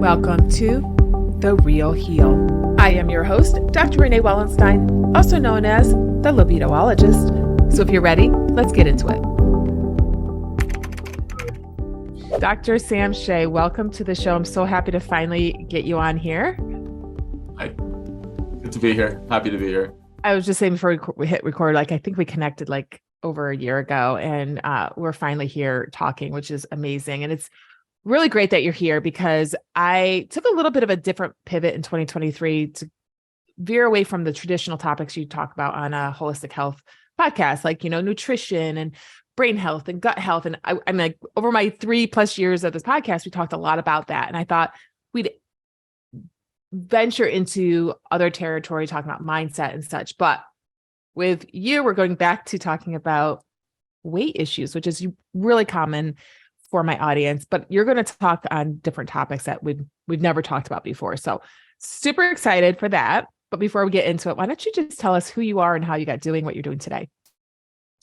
Welcome to The Real Heal. I am your host, Dr. Renee Wallenstein, also known as the libidoologist. So if you're ready, let's get into it. Dr. Sam Shay, welcome to the show. I'm so happy to finally get you on here. Hi, good to be here. Happy to be here. I was just saying before we hit record, I think we connected over a year ago, and we're finally here talking, which is amazing. And it's really great that you're here because I took a little bit of a different pivot in 2023 to veer away from the traditional topics you talk about on a holistic health podcast, like, nutrition and brain health and gut health. And I'm like, over my 3+ years of this podcast, we talked a lot about that. And I thought we'd venture into other territory, talking about mindset and such. But with you, we're going back to talking about weight issues, which is really common for my audience, but you're going to talk on different topics that we've never talked about before. So super excited for that. But before we get into it, why don't you just tell us who you are and how you got doing what you're doing today?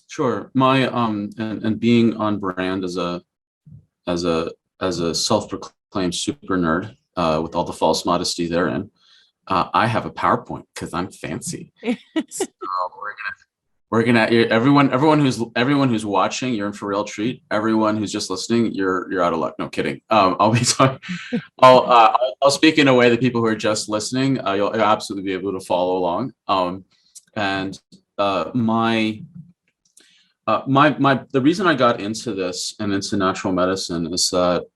Sure. My and being on brand as a self-proclaimed super nerd with all the false modesty therein, I have a PowerPoint because I'm fancy. So we're gonna everyone who's watching, you're in for a real treat. Everyone who's just listening, you're out of luck. No kidding. I'll be talking. I'll speak in a way that people who are just listening, you'll absolutely be able to follow along. The reason I got into this and into natural medicine is that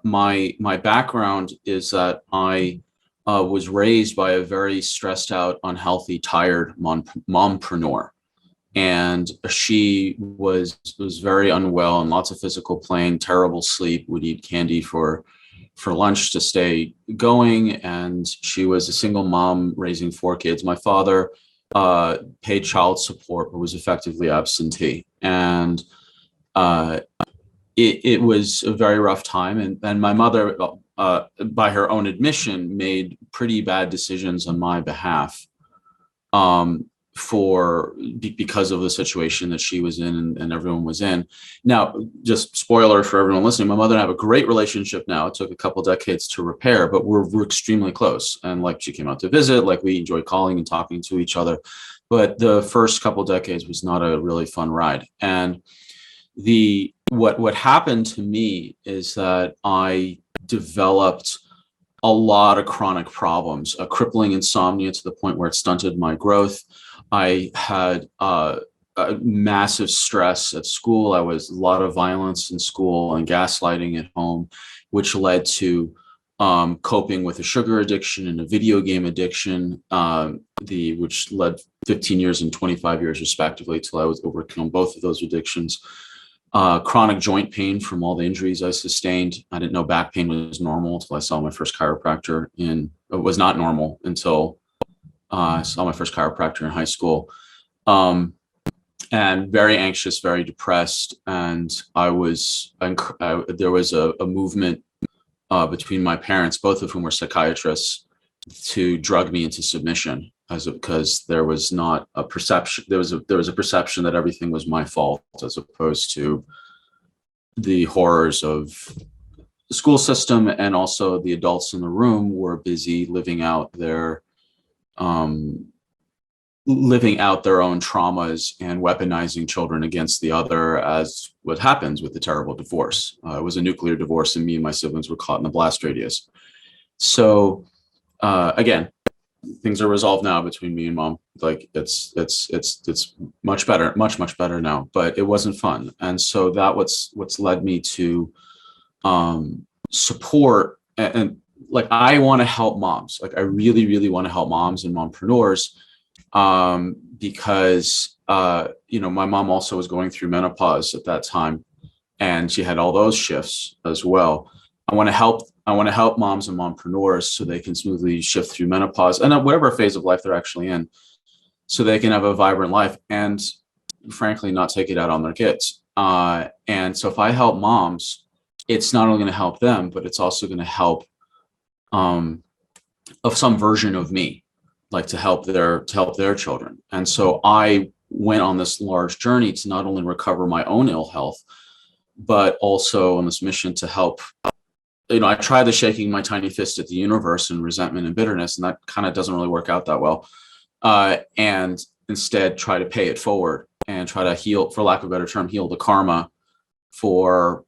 my background is that I was raised by a very stressed out, unhealthy, tired mompreneur. And she was very unwell and lots of physical pain, terrible sleep, would eat candy for lunch to stay going. And she was a single mom raising 4 kids. My father paid child support, but was effectively absentee. And it was a very rough time. And my mother, by her own admission, made pretty bad decisions on my behalf. Because of the situation that she was in and everyone was in. Now, just spoiler for everyone listening, my mother and I have a great relationship now. It took a couple decades to repair, but we're extremely close. And she came out to visit, we enjoy calling and talking to each other. But the first couple decades was not a really fun ride. And what happened to me is that I developed a lot of chronic problems, a crippling insomnia to the point where it stunted my growth. I had massive stress at school. I was a lot of violence in school and gaslighting at home, which led to coping with a sugar addiction and a video game addiction, which led 15 years and 25 years respectively till I was overcome both of those addictions. Chronic joint pain from all the injuries I sustained. I didn't know back pain was normal until I saw my first chiropractor. It was not normal until I saw my first chiropractor in high school. And very anxious, very depressed. And there was a movement between my parents, both of whom were psychiatrists, to drug me into submission because there was not a perception. There was a perception that everything was my fault, as opposed to the horrors of the school system, and also the adults in the room were busy living out their own traumas and weaponizing children against the other, as what happens with the terrible divorce. It was a nuclear divorce, and me and my siblings were caught in the blast radius. So again, things are resolved now between me and mom. It's much better, much better now, but it wasn't fun. And so what's led me to support and I want to help moms. I really, really want to help moms and mompreneurs, because my mom also was going through menopause at that time, and she had all those shifts as well. I want to help moms and mompreneurs so they can smoothly shift through menopause and whatever phase of life they're actually in, so they can have a vibrant life and, frankly, not take it out on their kids. And so if I help moms, it's not only going to help them, but it's also going to help of some version of me, to help their children. And so I went on this large journey to not only recover my own ill health, but also on this mission to help I try the shaking my tiny fist at the universe and resentment and bitterness, and that kind of doesn't really work out that well. And instead try to pay it forward and try to heal, for lack of a better term, heal the karma for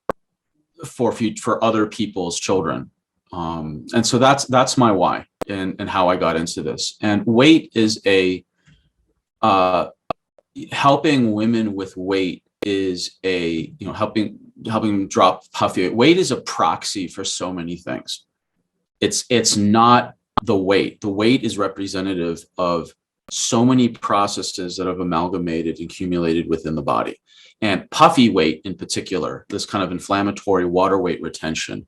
other people's children. And so that's my why and how I got into this. And weight is helping women with weight is helping drop puffy. Weight is a proxy for so many things. It's not the weight. The weight is representative of so many processes that have amalgamated and accumulated within the body. And puffy weight in particular, this kind of inflammatory water weight retention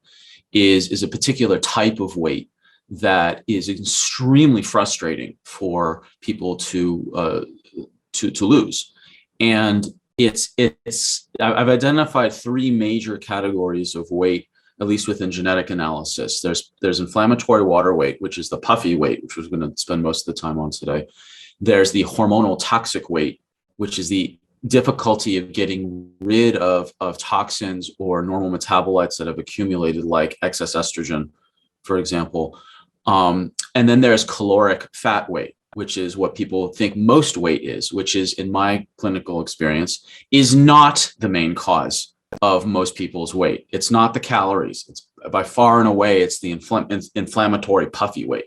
is a particular type of weight that is extremely frustrating for people to lose. And I've identified three major categories of weight, at least within genetic analysis. There's inflammatory water weight, which is the puffy weight, which we're going to spend most of the time on today. There's the hormonal toxic weight, which is the difficulty of getting rid of toxins or normal metabolites that have accumulated, like excess estrogen, for example. And then there's caloric fat weight, which is what people think most weight is, which is, in my clinical experience, is not the main cause of most people's weight. It's not the calories. It's by far and away, it's the inflammatory puffy weight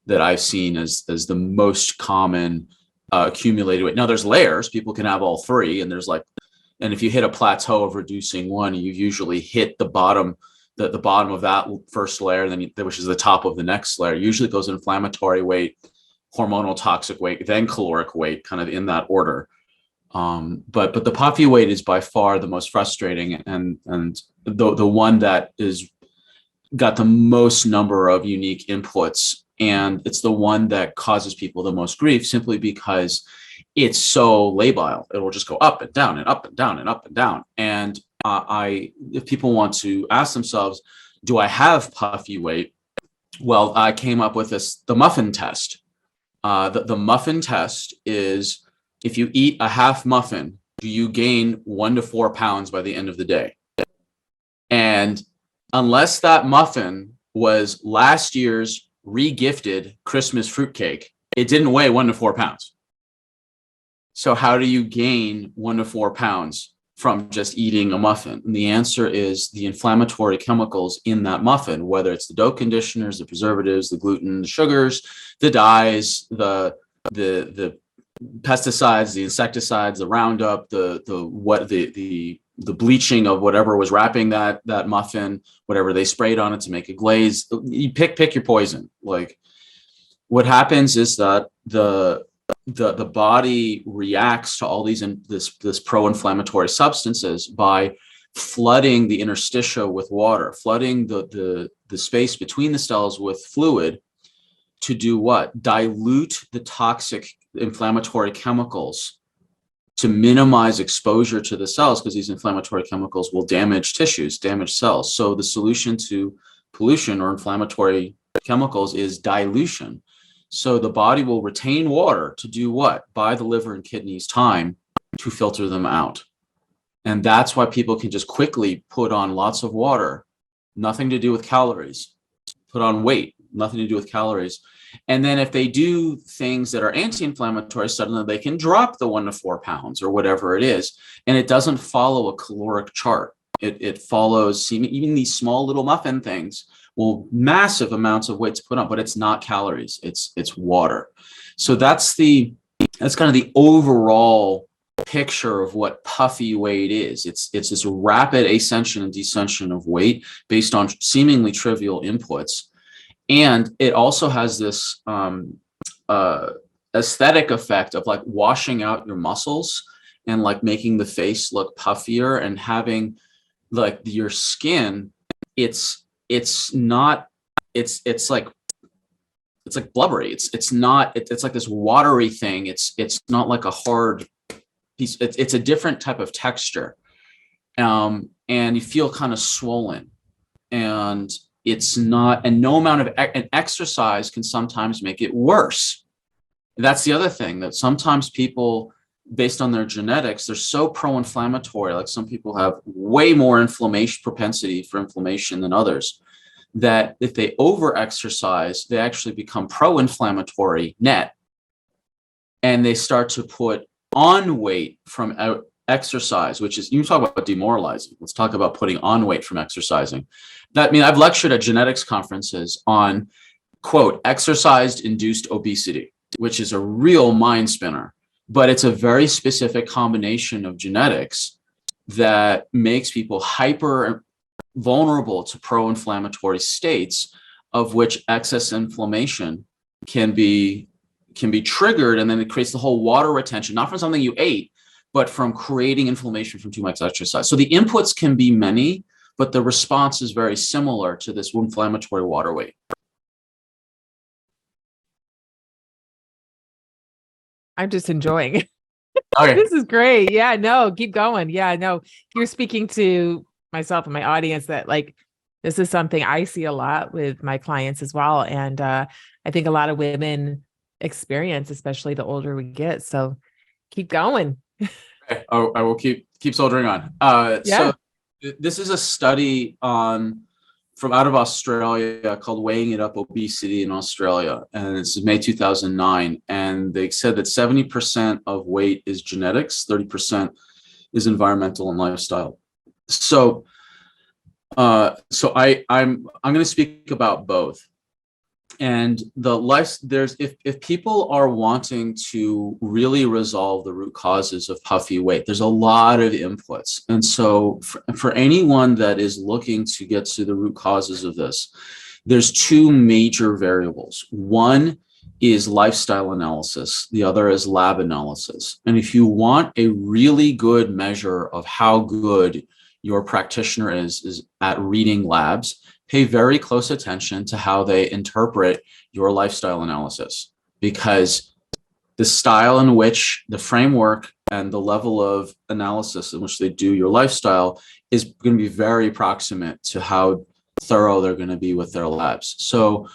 that I've seen as the most common accumulated weight. Now there's layers. People can have all three, and and if you hit a plateau of reducing one, you usually hit the bottom of that first layer, which is the top of the next layer. Usually it goes inflammatory weight, hormonal toxic weight, then caloric weight, kind of in that order. But the puffy weight is by far the most frustrating, and the one that is got the most number of unique inputs. And it's the one that causes people the most grief, simply because it's so labile. It will just go up and down and up and down and up and down. And if people want to ask themselves, do I have puffy weight? Well, I came up with the muffin test. The muffin test is, if you eat a half muffin, do you gain 1 to 4 pounds by the end of the day? And unless that muffin was last year's re-gifted Christmas fruitcake, it didn't weigh 1 to 4 pounds. So how do you gain 1 to 4 pounds from just eating a muffin? And the answer is the inflammatory chemicals in that muffin, whether it's the dough conditioners, the preservatives, the gluten, the sugars, the dyes, the pesticides, the insecticides, the Roundup, the bleaching of whatever was wrapping that muffin, whatever they sprayed on it to make a glaze. You pick your poison. Like, what happens is that the body reacts to all this pro-inflammatory substances by flooding the interstitia with water, flooding the space between the cells with fluid, to do what? Dilute the toxic inflammatory chemicals to minimize exposure to the cells, because these inflammatory chemicals will damage tissues, damage cells. So the solution to pollution or inflammatory chemicals is dilution. So the body will retain water to do what? Buy the liver and kidneys time to filter them out. And that's why people can just quickly put on lots of water, nothing to do with calories, put on weight, nothing to do with calories. And then if they do things that are anti-inflammatory, suddenly they can drop the 1 to 4 pounds or whatever it is. And it doesn't follow a caloric chart. It follows, even these small little muffin things will massive amounts of weight to put on, but it's not calories, it's water. So that's kind of the overall picture of what puffy weight is. It's this rapid ascension and descension of weight based on seemingly trivial inputs. And it also has this aesthetic effect of like washing out your muscles and like making the face look puffier and having like your skin. It's like blubbery. It's like this watery thing. It's not like a hard piece. It's a different type of texture. And you feel kind of swollen, and no amount of an exercise can sometimes make it worse. That's the other thing, that sometimes people, based on their genetics, they're so pro-inflammatory. Like some people have way more propensity for inflammation than others. that if they over-exercise, they actually become pro-inflammatory net, and they start to put on weight from exercise, which is, you talk about demoralizing. Let's talk about putting on weight from exercising. I've lectured at genetics conferences on, quote, exercise-induced obesity, which is a real mind spinner, but it's a very specific combination of genetics that makes people hyper vulnerable to pro-inflammatory states, of which excess inflammation can be triggered, and then it creates the whole water retention, not from something you ate, but from creating inflammation from too much exercise. So the inputs can be many, but the response is very similar to this inflammatory water weight. I'm just enjoying it. Okay. This is great. Yeah, no, keep going. Yeah, no, you're speaking to myself and my audience that like, this is something I see a lot with my clients as well. And I think a lot of women experience, especially the older we get. So keep going. Okay. I will keep soldiering on. So this is a study from out of Australia called Weighing It Up Obesity in Australia. And it's May 2009. And they said that 70% of weight is genetics, 30% is environmental and lifestyle. So I'm going to speak about both. And if people are wanting to really resolve the root causes of puffy weight, there's a lot of inputs. And so for anyone that is looking to get to the root causes of this, there's two major variables. One is lifestyle analysis. The other is lab analysis. And if you want a really good measure of how good your practitioner is at reading labs, pay very close attention to how they interpret your lifestyle analysis, because the style in which the framework and the level of analysis in which they do your lifestyle is going to be very proximate to how thorough they're going to be with their labs. So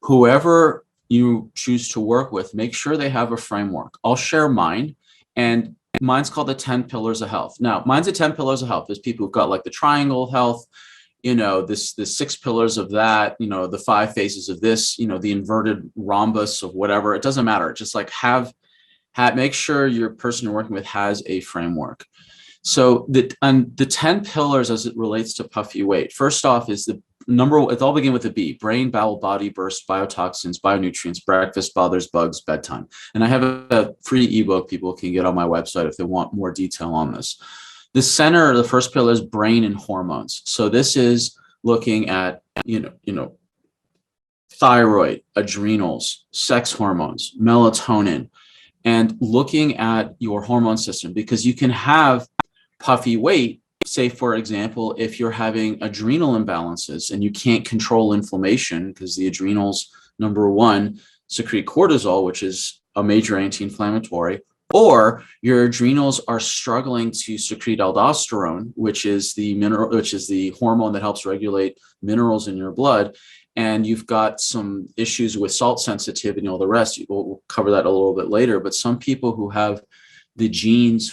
whoever you choose to work with, make sure they have a framework. I'll share mine, and mine's called the 10 Pillars of Health. Now, mine's the 10 Pillars of Health. There's people who've got like the triangle of health, the 6 pillars of that, the 5 phases of this, the inverted rhombus of whatever. It doesn't matter. Just like make sure your person you're working with has a framework. So the 10 pillars as it relates to puffy weight, first off is it all begin with a B: brain, bowel, body, burst, biotoxins, bionutrients, breakfast, bothers, bugs, bedtime. And I have a free ebook people can get on my website if they want more detail on this. The center, the first pillar, is brain and hormones. So this is looking at, thyroid, adrenals, sex hormones, melatonin, and looking at your hormone system, because you can have puffy weight, say, for example, if you're having adrenal imbalances and you can't control inflammation because the adrenals, number one, secrete cortisol, which is a major anti-inflammatory, or your adrenals are struggling to secrete aldosterone, which is the hormone that helps regulate minerals in your blood, and you've got some issues with salt sensitivity and all the rest. We'll cover that a little bit later. But some people who have the genes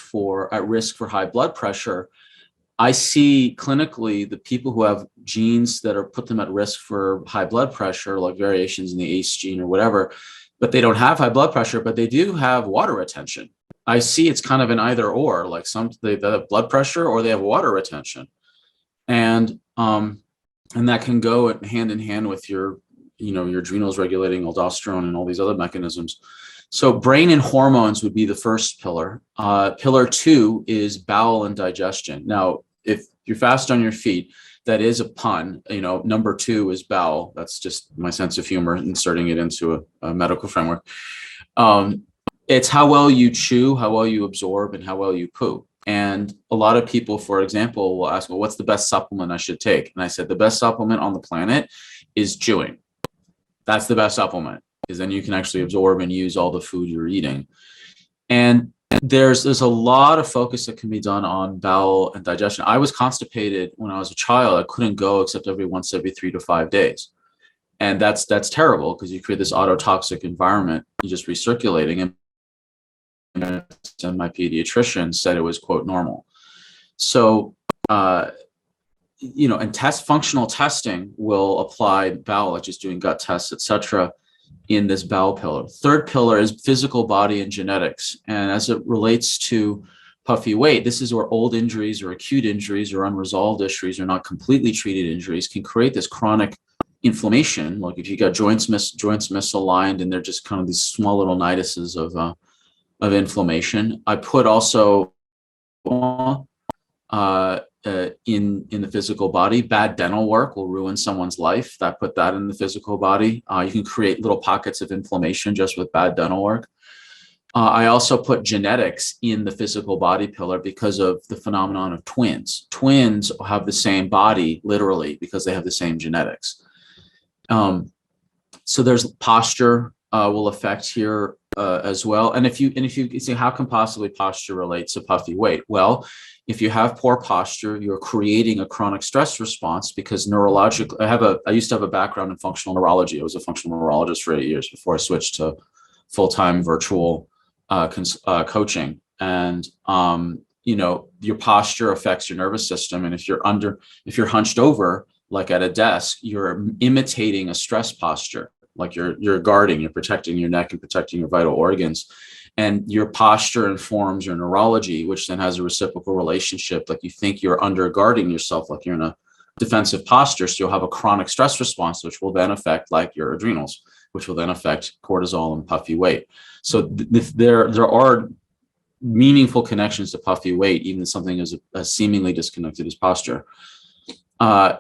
at risk for high blood pressure, I see clinically the people who have genes that put them at risk for high blood pressure, like variations in the ACE gene or whatever, but they don't have high blood pressure, but they do have water retention. I see it's kind of an either or, like they have blood pressure or they have water retention. And that can go hand in hand with your adrenals regulating aldosterone and all these other mechanisms. So brain and hormones would be the first pillar. Pillar 2 is bowel and digestion. Now, if you're fast on your feet, that is a pun. Number 2 is bowel. That's just my sense of humor, inserting it into a medical framework. It's how well you chew, how well you absorb, and how well you poo. And a lot of people, for example, will ask, well, what's the best supplement I should take? And I said, the best supplement on the planet is chewing. That's the best supplement, because then you can actually absorb and use all the food you're eating. And there's a lot of focus that can be done on bowel and digestion. I was constipated when I was a child. I couldn't go except every 3 to 5 days. And that's terrible, because you create this autotoxic environment. You're just recirculating. And my pediatrician said it was, quote, normal. So and functional testing will apply bowel, like just doing gut tests, etc., in this bowel pillar. Third pillar is physical body and genetics. And as it relates to puffy weight, this is where old injuries or acute injuries or unresolved issues or not completely treated injuries can create this chronic inflammation. Like if you got joints misaligned, and they're just kind of these small little nituses of inflammation. I put also in the physical body. Bad dental work will ruin someone's life. I put that in the physical body. You can create little pockets of inflammation just with bad dental work. I also put genetics in the physical body pillar because of the phenomenon of twins. Twins have the same body, literally, because they have the same genetics. So there's posture will affect here as well. And if you see, how can possibly posture relate to puffy weight? Well, if you have poor posture, you're creating a chronic stress response because neurologically, I used to have a background in functional neurology. I was a functional neurologist for 8 years before I switched to full-time virtual coaching. And, your posture affects your nervous system. And if you're hunched over, like at a desk, you're imitating a stress posture. Like you're guarding, you're protecting your neck and protecting your vital organs. And your posture informs your neurology, which then has a reciprocal relationship. Like you think you're under guarding yourself, like you're in a defensive posture. So you'll have a chronic stress response, which will then affect like your adrenals, which will then affect cortisol and puffy weight. So there are meaningful connections to puffy weight, even something as seemingly disconnected as posture.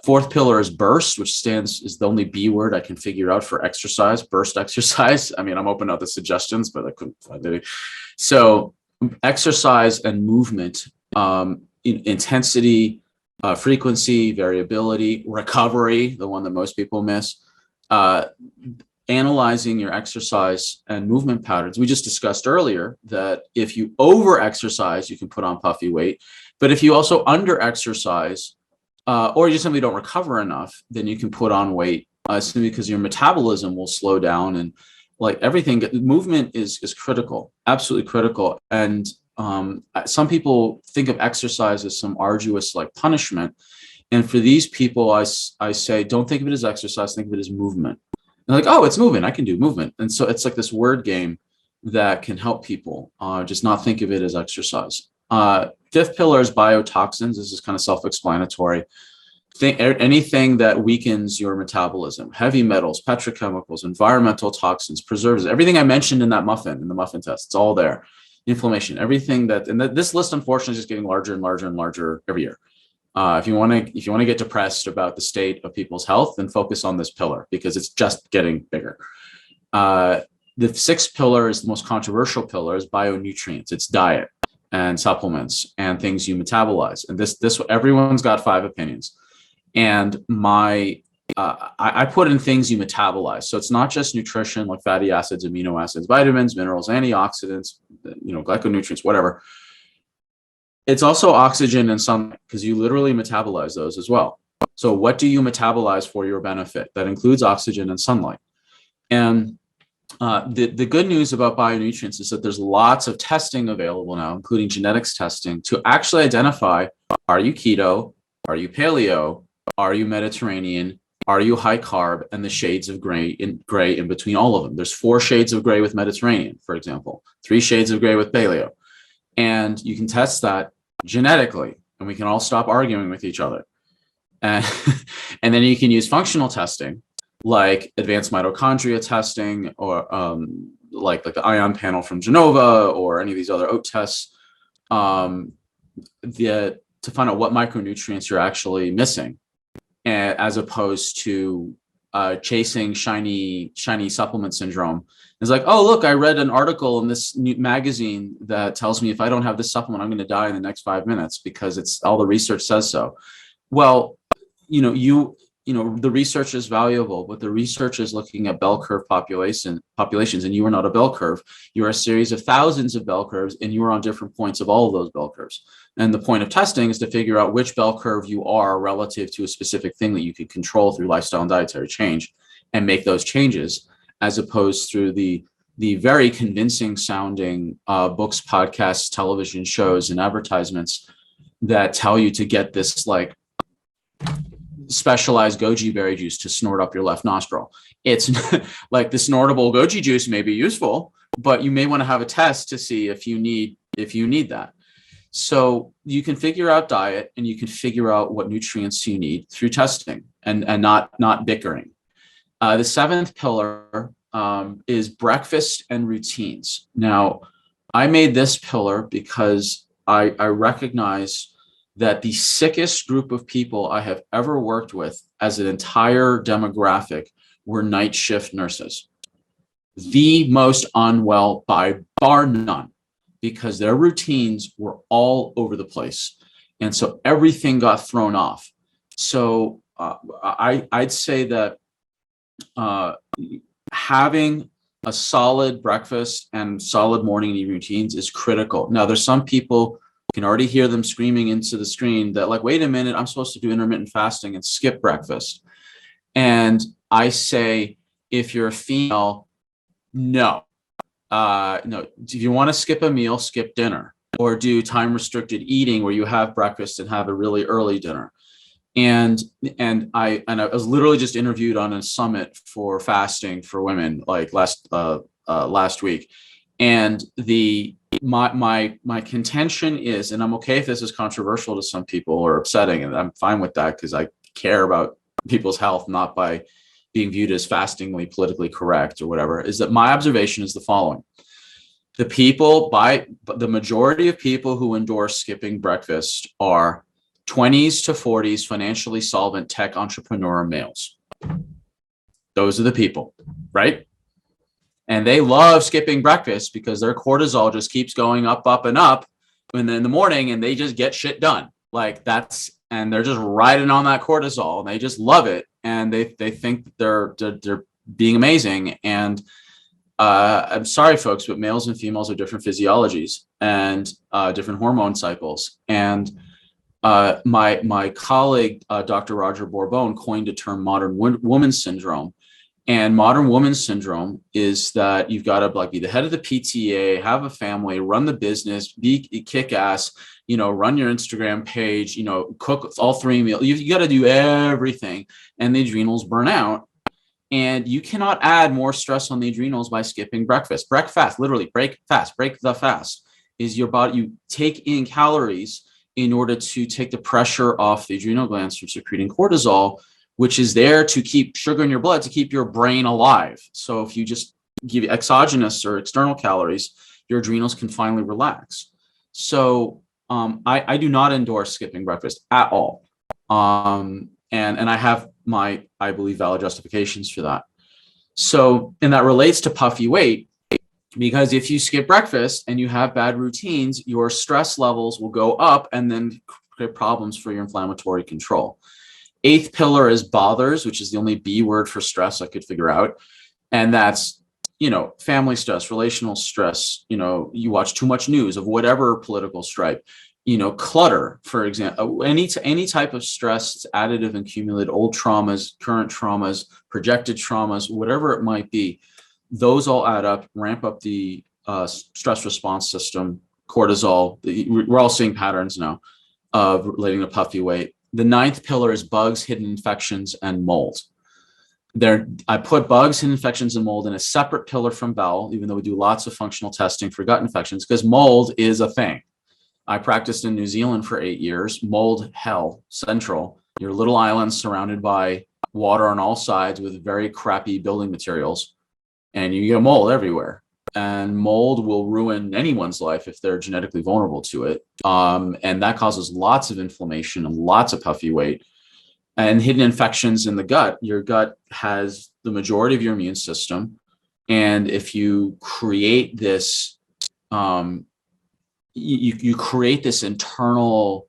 Fourth pillar is burst, which is the only B word I can figure out for exercise, burst exercise. I mean, I'm open to the suggestions, but I couldn't find any. So exercise and movement, intensity, frequency, variability, recovery, the one that most people miss, analyzing your exercise and movement patterns. We just discussed earlier that if you over exercise, you can put on puffy weight, but if you also under exercise, or you just simply don't recover enough, then you can put on weight simply because your metabolism will slow down. And like everything, movement is critical, absolutely critical. And some people think of exercise as some arduous like punishment. And for these people, I say, don't think of it as exercise, think of it as movement. And like, oh, it's movement, I can do movement. And so it's like this word game that can help people just not think of it as exercise. Fifth pillar is biotoxins. This is kind of self-explanatory. Anything that weakens your metabolism, heavy metals, petrochemicals, environmental toxins, preservatives, everything I mentioned in the muffin test, it's all there. Inflammation, everything this list, unfortunately, is just getting larger and larger and larger every year. If you want to get depressed about the state of people's health, then focus on this pillar because it's just getting bigger. The sixth pillar is the most controversial pillar, is bionutrients. It's diet and supplements and things you metabolize. And this everyone's got 5 opinions. And I put in things you metabolize. So it's not just nutrition like fatty acids, amino acids, vitamins, minerals, antioxidants, glyconutrients, whatever. It's also oxygen and sunlight because you literally metabolize those as well. So what do you metabolize for your benefit? That includes oxygen and sunlight. And the good news about bionutrients is that there's lots of testing available now, including genetics testing, to actually identify, are you keto? Are you paleo? Are you Mediterranean? Are you high carb? And the shades of gray in between all of them. There's 4 shades of gray with Mediterranean, for example, 3 shades of gray with paleo. And you can test that genetically, and we can all stop arguing with each other. And then you can use functional testing, like advanced mitochondria testing, or like the ion panel from Genova, or any of these other OAT tests, to find out what micronutrients you're actually missing, as opposed to chasing shiny supplement syndrome. It's like, oh, look, I read an article in this new magazine that tells me if I don't have this supplement, I'm going to die in the next 5 minutes because it's all the research says so. Well, the research is valuable, but the research is looking at bell curve populations, and you are not a bell curve. You are a series of thousands of bell curves, and you are on different points of all of those bell curves. And the point of testing is to figure out which bell curve you are relative to a specific thing that you can control through lifestyle and dietary change and make those changes, as opposed through the very convincing sounding books, podcasts, television shows, and advertisements that tell you to get this like specialized goji berry juice to snort up your left nostril. It's like the snortable goji juice may be useful, but you may want to have a test to see if you need that. So you can figure out diet, and you can figure out what nutrients you need through testing and not bickering. The seventh pillar is breakfast and routines. Now, I made this pillar because I recognize that the sickest group of people I have ever worked with as an entire demographic were night shift nurses. The most unwell by far none, because their routines were all over the place. And so everything got thrown off. So I'd say that having a solid breakfast and solid morning routines is critical. Now, there's some people, can already hear them screaming into the screen that like, wait a minute, I'm supposed to do intermittent fasting and skip breakfast. And I say, if you're a female, no. No, if you want to skip a meal, skip dinner, or do time restricted eating where you have breakfast and have a really early dinner. And I was literally just interviewed on a summit for fasting for women like last week. And my contention is, and I'm okay if this is controversial to some people or upsetting, and I'm fine with that because I care about people's health, not by being viewed as fastingly politically correct or whatever, is that my observation is the following. The majority of people who endorse skipping breakfast are 20s to 40s financially solvent tech entrepreneur males. Those are the people, right? And they love skipping breakfast because their cortisol just keeps going up, up, and up in the morning, and they just get shit done. And they're just riding on that cortisol, and they just love it, and they think they're being amazing. And I'm sorry, folks, but males and females have different physiologies and different hormone cycles. And my colleague, Dr. Roger Bourbon, coined a term, modern woman syndrome. And modern woman syndrome is that you've got to be the head of the PTA, have a family, run the business, be kick ass, run your Instagram page, cook all 3 meals. You got to do everything, and the adrenals burn out. And you cannot add more stress on the adrenals by skipping breakfast. Breakfast, literally break the fast is your body. You take in calories in order to take the pressure off the adrenal glands from secreting cortisol, which is there to keep sugar in your blood, to keep your brain alive. So if you just give exogenous or external calories, your adrenals can finally relax. So I do not endorse skipping breakfast at all. And I have my, I believe, valid justifications for that. So, and that relates to puffy weight, because if you skip breakfast and you have bad routines, your stress levels will go up and then create problems for your inflammatory control. 8th pillar is bothers, which is the only B word for stress I could figure out. And that's, family stress, relational stress, you watch too much news of whatever political stripe, clutter, for example, any type of stress, it's additive and cumulative, old traumas, current traumas, projected traumas, whatever it might be. Those all add up, ramp up the stress response system, cortisol. We're all seeing patterns now of relating to puffy weight. The 9th pillar is bugs, hidden infections, and mold. I put bugs, hidden infections, and mold in a separate pillar from bowel, even though we do lots of functional testing for gut infections, because mold is a thing. I practiced in New Zealand for 8 years. Mold hell central. Your little island surrounded by water on all sides with very crappy building materials, and you get mold everywhere. And mold will ruin anyone's life if they're genetically vulnerable to it. And that causes lots of inflammation and lots of puffy weight. And hidden infections in the gut. Your gut has the majority of your immune system. And if you create this, you create this internal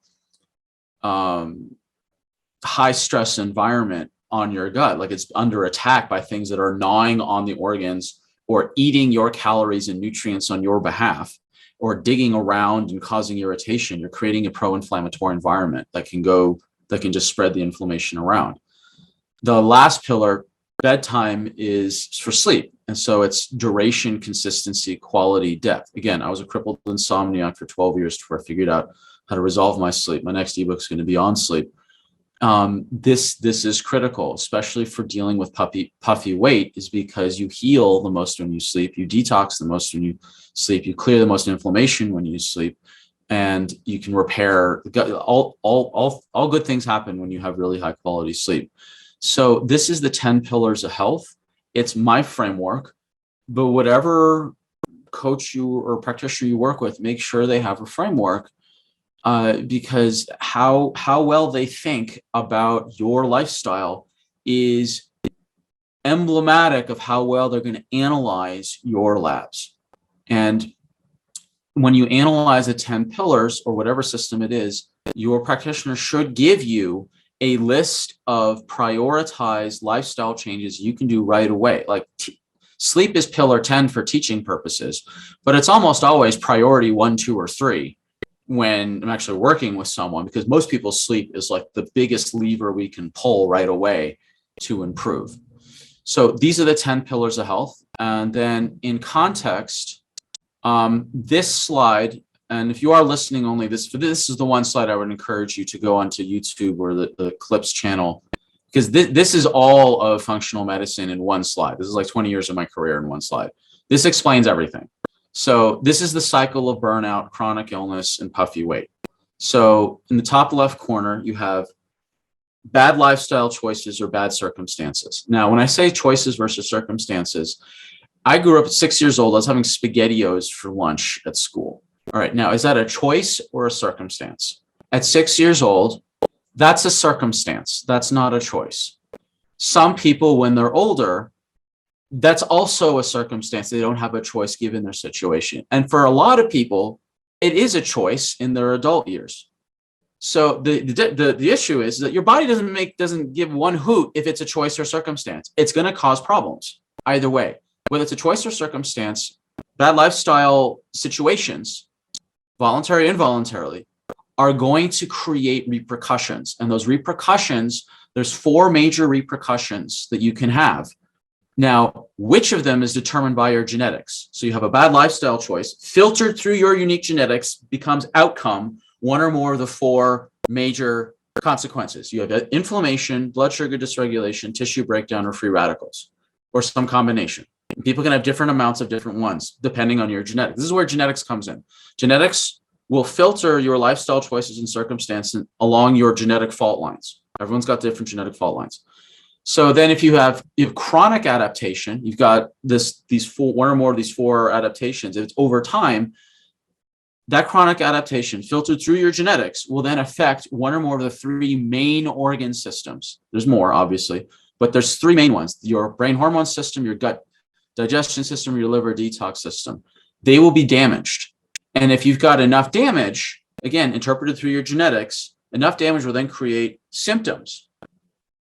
high stress environment on your gut, like it's under attack by things that are gnawing on the organs, or eating your calories and nutrients on your behalf, or digging around and causing irritation. You're creating a pro-inflammatory environment that can just spread the inflammation around. The last pillar, bedtime, is for sleep. And so it's duration, consistency, quality, depth. Again, I was a crippled insomniac for 12 years before I figured out how to resolve my sleep. My next ebook is going to be on sleep. This is critical, especially for dealing with puffy weight, is because you heal the most when you sleep, you detox the most when you sleep, you clear the most inflammation when you sleep, and you can repair. All good things happen when you have really high quality sleep. So this is the 10 pillars of health. It's my framework, but whatever coach you or practitioner you work with, make sure they have a framework, because how well they think about your lifestyle is emblematic of how well they're going to analyze your labs. And when you analyze the 10 pillars or whatever system it is, your practitioner should give you a list of prioritized lifestyle changes you can do right away. Like sleep is pillar 10 for teaching purposes, but it's almost always priority 1, 2, or 3 when I'm actually working with someone, because most people's sleep is like the biggest lever we can pull right away to improve. So these are the 10 pillars of health. And then in context, this slide, and if you are listening only, this is the one slide I would encourage you to go onto YouTube or the Clips channel, because this is all of functional medicine in one slide. This is like 20 years of my career in one slide. This explains everything. So this is the cycle of burnout, chronic illness, and puffy weight. So in the top left corner, you have bad lifestyle choices or bad circumstances. Now, when I say choices versus circumstances, I grew up at 6 years old. I was having SpaghettiOs for lunch at school. All right. Now, is that a choice or a circumstance? At 6 years old, that's a circumstance. That's not a choice. Some people, when they're older, that's also a circumstance. They don't have a choice given their situation. And for a lot of people, it is a choice in their adult years. So the issue is that your body doesn't give one hoot if it's a choice or circumstance. It's going to cause problems either way. Whether it's a choice or circumstance, bad lifestyle situations, voluntary, involuntarily, are going to create repercussions. And those repercussions, there's 4 major repercussions that you can have. Now, which of them is determined by your genetics? So you have a bad lifestyle choice, filtered through your unique genetics, becomes outcome, one or more of the 4 major consequences. You have inflammation, blood sugar dysregulation, tissue breakdown, or free radicals, or some combination. People can have different amounts of different ones depending on your genetics. This is where genetics comes in. Genetics will filter your lifestyle choices and circumstances along your genetic fault lines. Everyone's got different genetic fault lines. So then if you have chronic adaptation, you've got one or more of these 4 adaptations. If it's over time, that chronic adaptation filtered through your genetics will then affect one or more of the 3 main organ systems. There's more, obviously, but there's 3 main ones: your brain hormone system, your gut digestion system, your liver detox system. They will be damaged. And if you've got enough damage, again, interpreted through your genetics, enough damage will then create symptoms: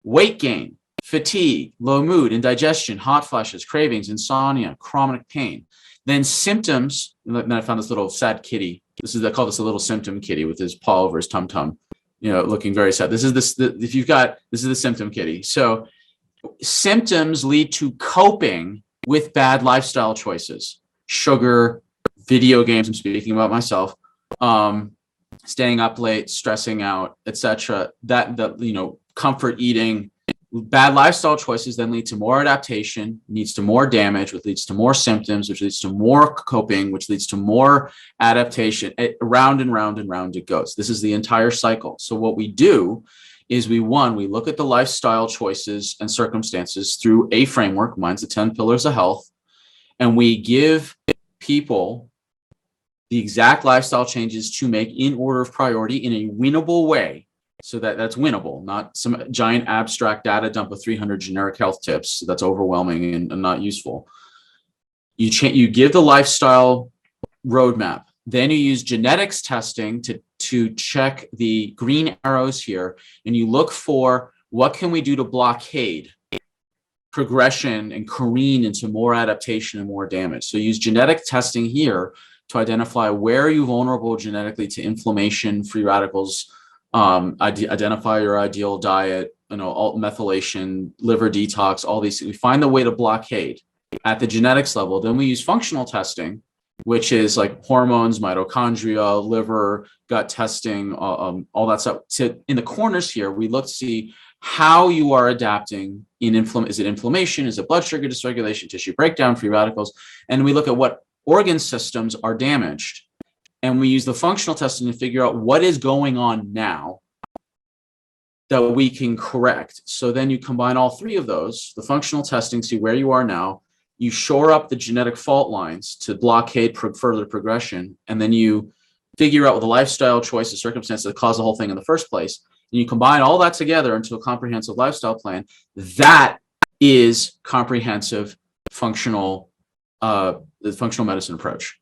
weight gain, fatigue, low mood, indigestion, hot flashes, cravings, insomnia, chronic pain. Then symptoms, and then I found this little sad kitty. I call this a little symptom kitty with his paw over his tum-tum, looking very sad. This is the symptom kitty. So symptoms lead to coping with bad lifestyle choices: sugar, video games. I'm speaking about myself. Staying up late, stressing out, etc. Comfort eating. Bad lifestyle choices then lead to more adaptation, leads to more damage, which leads to more symptoms, which leads to more coping, which leads to more adaptation. Round and round and round it goes. This is the entire cycle. So what we do is we look at the lifestyle choices and circumstances through a framework. Mine's the 10 pillars of health. And we give people the exact lifestyle changes to make in order of priority in a winnable way. So that's winnable, not some giant abstract data dump of 300 generic health tips. That's overwhelming and not useful. You give the lifestyle roadmap. Then you use genetics testing to check the green arrows here, and you look for what can we do to blockade progression and careen into more adaptation and more damage. So use genetic testing here to identify where are you vulnerable genetically to inflammation, free radicals, identify your ideal diet, alt methylation, liver detox, all these things. We find the way to blockade at the genetics level. Then we use functional testing which is like hormones, mitochondria, liver, gut testing, all that stuff. So in the corners here, we look to see how you are adapting in is it inflammation? Is it blood sugar dysregulation, tissue breakdown, free radicals? And we look at what organ systems are damaged. And we use the functional testing to figure out what is going on now that we can correct. So then you combine all three of those, the functional testing, see where you are now, you shore up the genetic fault lines to blockade further progression, and then you figure out what the lifestyle choices, circumstances that caused the whole thing in the first place. And you combine all that together into a comprehensive lifestyle plan. That is comprehensive functional, the functional medicine approach.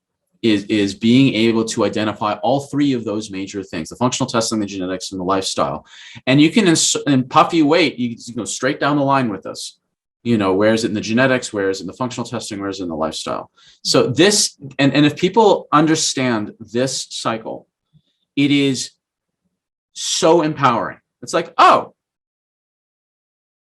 Is being able to identify all three of those major things: the functional testing, the genetics, and the lifestyle. And you can, in Puffy weight, you go straight down the line with this. Where is it in the genetics? Where is it in the functional testing? Where is it in the lifestyle? So this, and if people understand this cycle, it is so empowering. It's like, oh,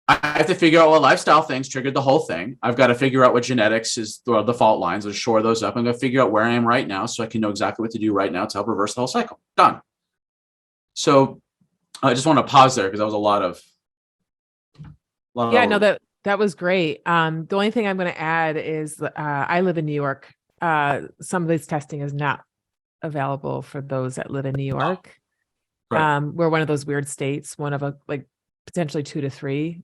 I have to figure out what lifestyle things triggered the whole thing. I've got to figure out what genetics is, the fault lines, and shore those up. I'm going to figure out where I am right now so I can know exactly what to do right now to help reverse the whole cycle. Done. So I just want to pause there because that was a lot of. Yeah, no, that was great. The only thing I'm going to add is I live in New York. Some of this testing is not available for those that live in New York. Right. We're one of those weird states, one of potentially 2 to 3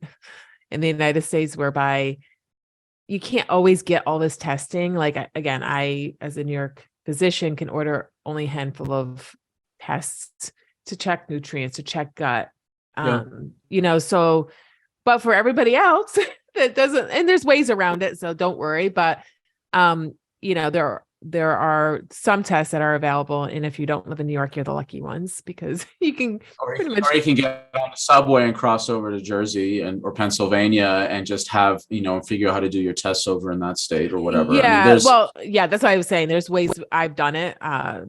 in the United States, whereby you can't always get all this testing. Like, again, I, as a New York physician, can order only a handful of tests to check nutrients, to check gut, so, but for everybody else that doesn't, and there's ways around it, so don't worry. But, there are some tests that are available, and if you don't live in New York, you're the lucky ones, because you can or you can get on the subway and cross over to Jersey or Pennsylvania and just have figure out how to do your tests over in that state or whatever. Yeah, that's what I was saying. There's ways. I've done it.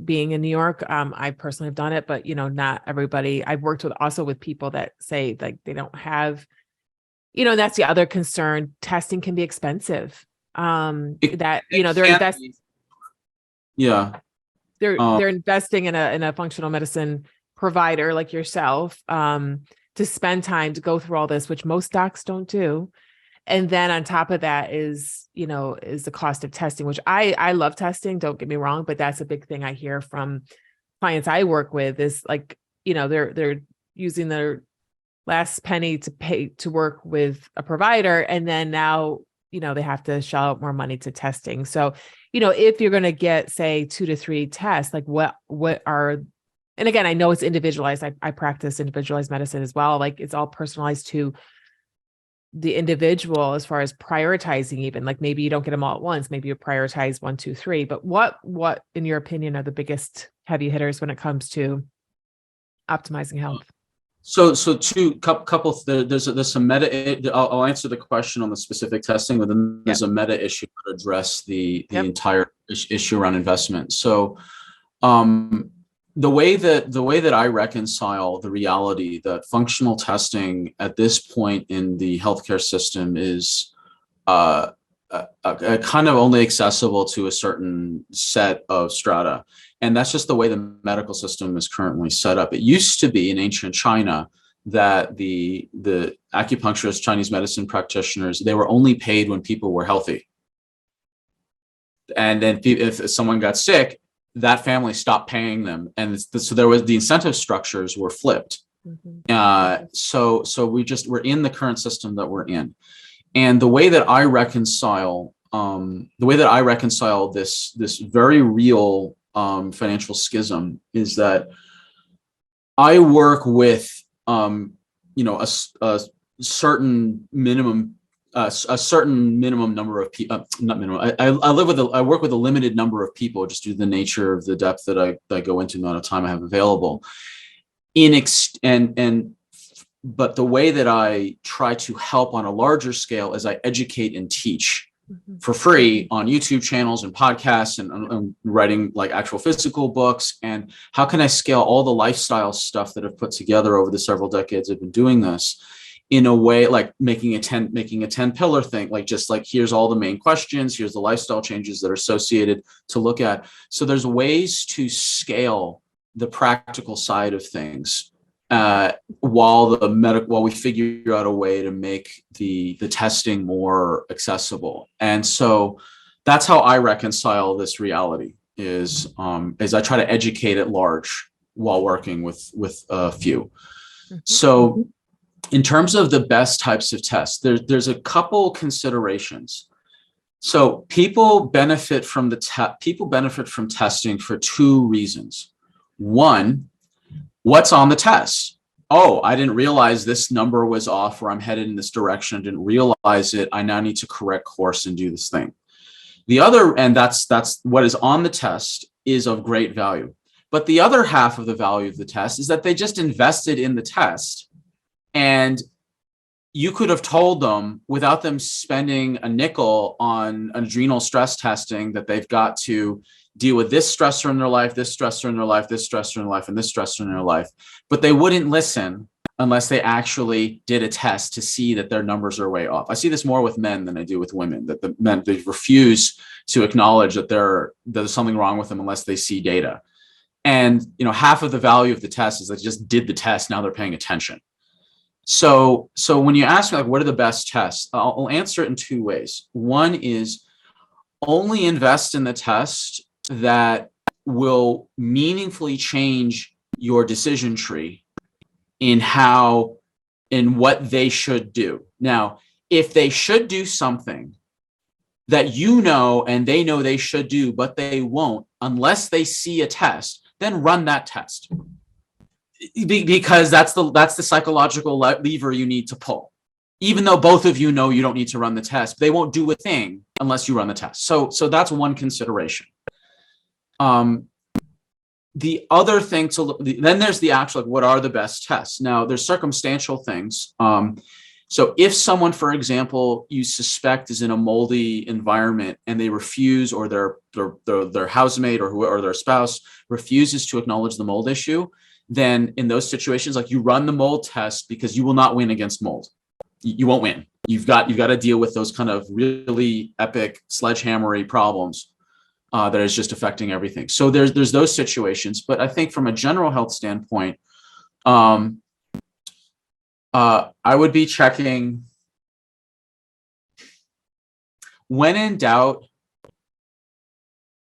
Being in New York, I personally have done it, but not everybody. I've worked with people that say like they don't have, and that's the other concern. Testing can be expensive. They're investing in a functional medicine provider like yourself to spend time to go through all this, which most docs don't do. And then on top of that is the cost of testing, which I love testing, don't get me wrong, but that's a big thing I hear from clients I work with is like, they're using their last penny to pay to work with a provider, and then now they have to shell out more money to testing. So, if you're going to get, say, 2 to 3 tests, like what are, and again, I know it's individualized. I practice individualized medicine as well. Like it's all personalized to the individual as far as prioritizing, even like maybe you don't get them all at once. Maybe you prioritize 1, 2, 3, but what, in your opinion, are the biggest heavy hitters when it comes to optimizing health? So there's some meta. I'll answer the question on the specific testing, but then there's a meta issue to address the entire issue around investment. So, the way that I reconcile the reality that functional testing at this point in the healthcare system is kind of only accessible to a certain set of strata. And that's just the way the medical system is currently set up. It used to be in ancient China that the acupuncturists, Chinese medicine practitioners, they were only paid when people were healthy. And then if someone got sick, that family stopped paying them. And so the incentive structures were flipped. Mm-hmm. So we're in the current system that we're in. And the way that I reconcile this very real financial schism is that I work with a certain minimum number of people. Not minimum. I work with a limited number of people just due to the nature of the depth that I go into, the amount of time I have available. But the way that I try to help on a larger scale is I educate and teach for free on YouTube channels and podcasts and writing like actual physical books. And how can I scale all the lifestyle stuff that I've put together over the several decades I've been doing this in a way, like making a 10 pillar thing, like just like, here's all the main questions, here's the lifestyle changes that are associated to look at. So there's ways to scale the practical side of things, while we figure out a way to make the testing more accessible. And so that's how I reconcile this reality, is I try to educate at large while working with a few. So in terms of the best types of tests, there's a couple considerations. So people benefit from testing for two reasons. One, what's on the test? Oh, I didn't realize this number was off, or I'm headed in this direction. I didn't realize it. I now need to correct course and do this thing. The other, and that's what is on the test, is of great value. But the other half of the value of the test is that they just invested in the test, and you could have told them, without them spending a nickel on adrenal stress testing, that they've got to deal with this stressor in their life, this stressor in their life, this stressor in their life, and this stressor in their life. But they wouldn't listen unless they actually did a test to see that their numbers are way off. I see this more with men than I do with women, that the men, they refuse to acknowledge that there's something wrong with them unless they see data. And half of the value of the test is they just did the test, now they're paying attention. So when you ask me, like, what are the best tests, I'll answer it in two ways. One is, only invest in the test that will meaningfully change your decision tree in what they should do. Now, if they should do something that and they know they should do, but they won't unless they see a test, then run that test. Because that's the psychological lever you need to pull. Even though both of you know you don't need to run the test, they won't do a thing unless you run the test. So that's one consideration. The other thing then there's the actual, what are the best tests? Now, there's circumstantial things. So if someone, for example, you suspect is in a moldy environment and they refuse, or their housemate or their spouse refuses to acknowledge the mold issue, then in those situations, like, you run the mold test, because you will not win against mold. You won't win. You've got to deal with those kind of really epic sledgehammery problems that is just affecting everything. So there's those situations. But I think from a general health standpoint, I would be checking, when in doubt,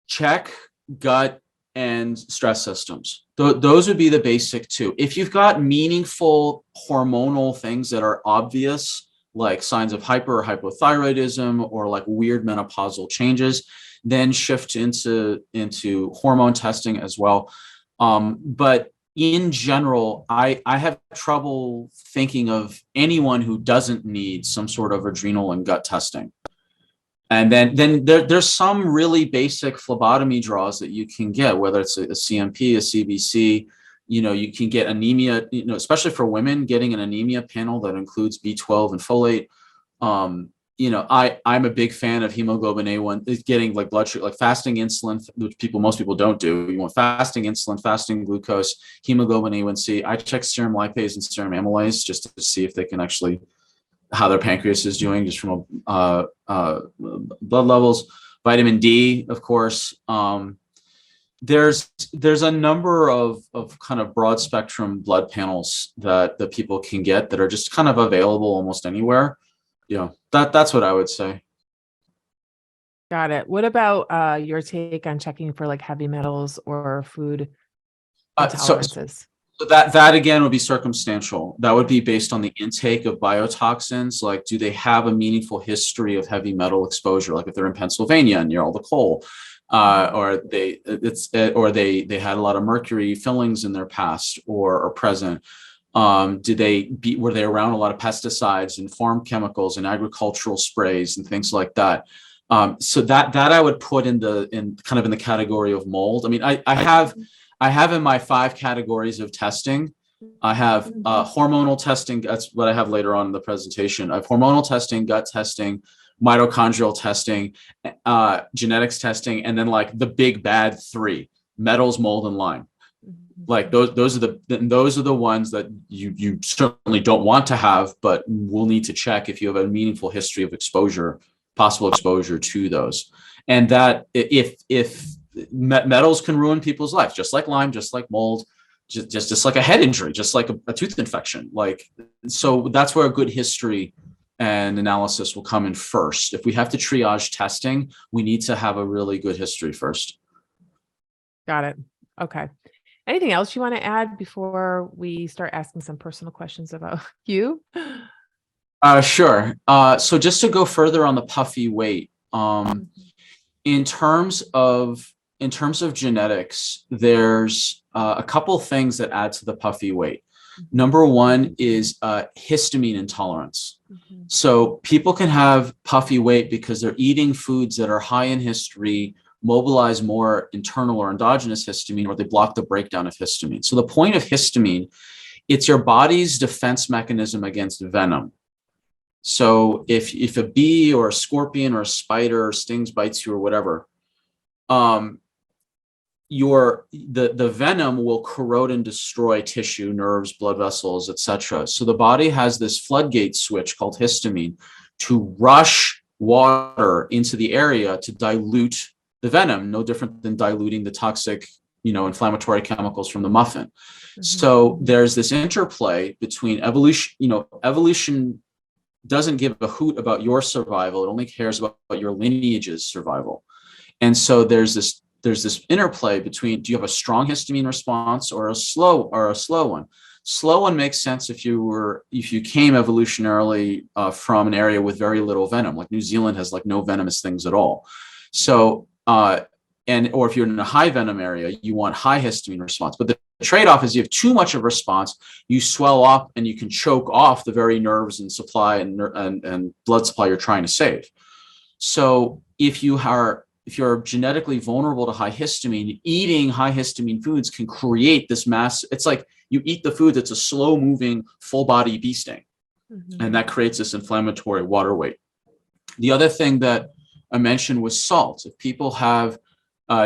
check gut and stress systems. Those would be the basic two. If you've got meaningful hormonal things that are obvious, like signs of hyper or hypothyroidism, or like weird menopausal changes, then shift into hormone testing as well. But in general, I have trouble thinking of anyone who doesn't need some sort of adrenal and gut testing. And then there's some really basic phlebotomy draws that you can get, whether it's a CMP, a CBC. You can get anemia, especially for women, getting an anemia panel that includes B12 and folate. I'm a big fan of hemoglobin A1, getting like blood sugar, like fasting insulin, which most people don't do. You want fasting insulin, fasting glucose, hemoglobin A1C. I check serum lipase and serum amylase just to see if they can actually, how their pancreas is doing, just from blood levels. Vitamin D, of course. There's a number of kind of broad spectrum blood panels that people can get that are just kind of available almost anywhere. That's what I would say. Got it. What about your take on checking for like heavy metals or food intolerances? So that again would be circumstantial. That would be based on the intake of biotoxins. Like, do they have a meaningful history of heavy metal exposure? Like if they're in Pennsylvania near all the coal, or they had a lot of mercury fillings in their past or present. Were they around a lot of pesticides and farm chemicals and agricultural sprays and things like that? So that I would put in the category of mold. I mean, I have in my 5 categories of testing. I have hormonal testing. That's what I have later on in the presentation. I have hormonal testing, gut testing, mitochondrial testing, genetics testing, and then like the big bad 3: metals, mold, and Lyme. Like those are the ones that you certainly don't want to have, but will need to check if you have a meaningful history of exposure, possible exposure to those. And that if metals can ruin people's lives, just like Lyme, just like mold, just like a head injury, just like a tooth infection. Like, so that's where a good history and analysis will come in first. If we have to triage testing, we need to have a really good history first. Got it. Okay. Anything else you want to add before we start asking some personal questions about you? Sure. So just to go further on the puffy weight, in terms of genetics, there's a couple things that add to the puffy weight. Number one is histamine intolerance. So people can have puffy weight because they're eating foods that are high in histamine, mobilize more internal or endogenous histamine, or they block the breakdown of histamine. So the point of histamine, it's your body's defense mechanism against venom. So if a bee or a scorpion or a spider stings, bites you or whatever, the venom will corrode and destroy tissue, nerves, blood vessels, etc. So the body has this floodgate switch called histamine to rush water into the area to dilute the venom, no different than diluting the toxic, inflammatory chemicals from the muffin. So there's this interplay between evolution. Evolution doesn't give a hoot about your survival. It only cares about your lineage's survival. And so there's this interplay between, do you have a strong histamine response or a slow one? Slow one makes sense if you came evolutionarily from an area with very little venom, like New Zealand has like no venomous things at all. So or if you're in a high venom area, you want high histamine response. But the trade-off is you have too much of a response, you swell up and you can choke off the very nerves and supply and blood supply you're trying to save. So if you're genetically vulnerable to high histamine, eating high histamine foods can create this mass. It's like you eat the food that's a slow moving full body bee sting. And that creates this inflammatory water weight. The other thing that I mentioned was salt. If people have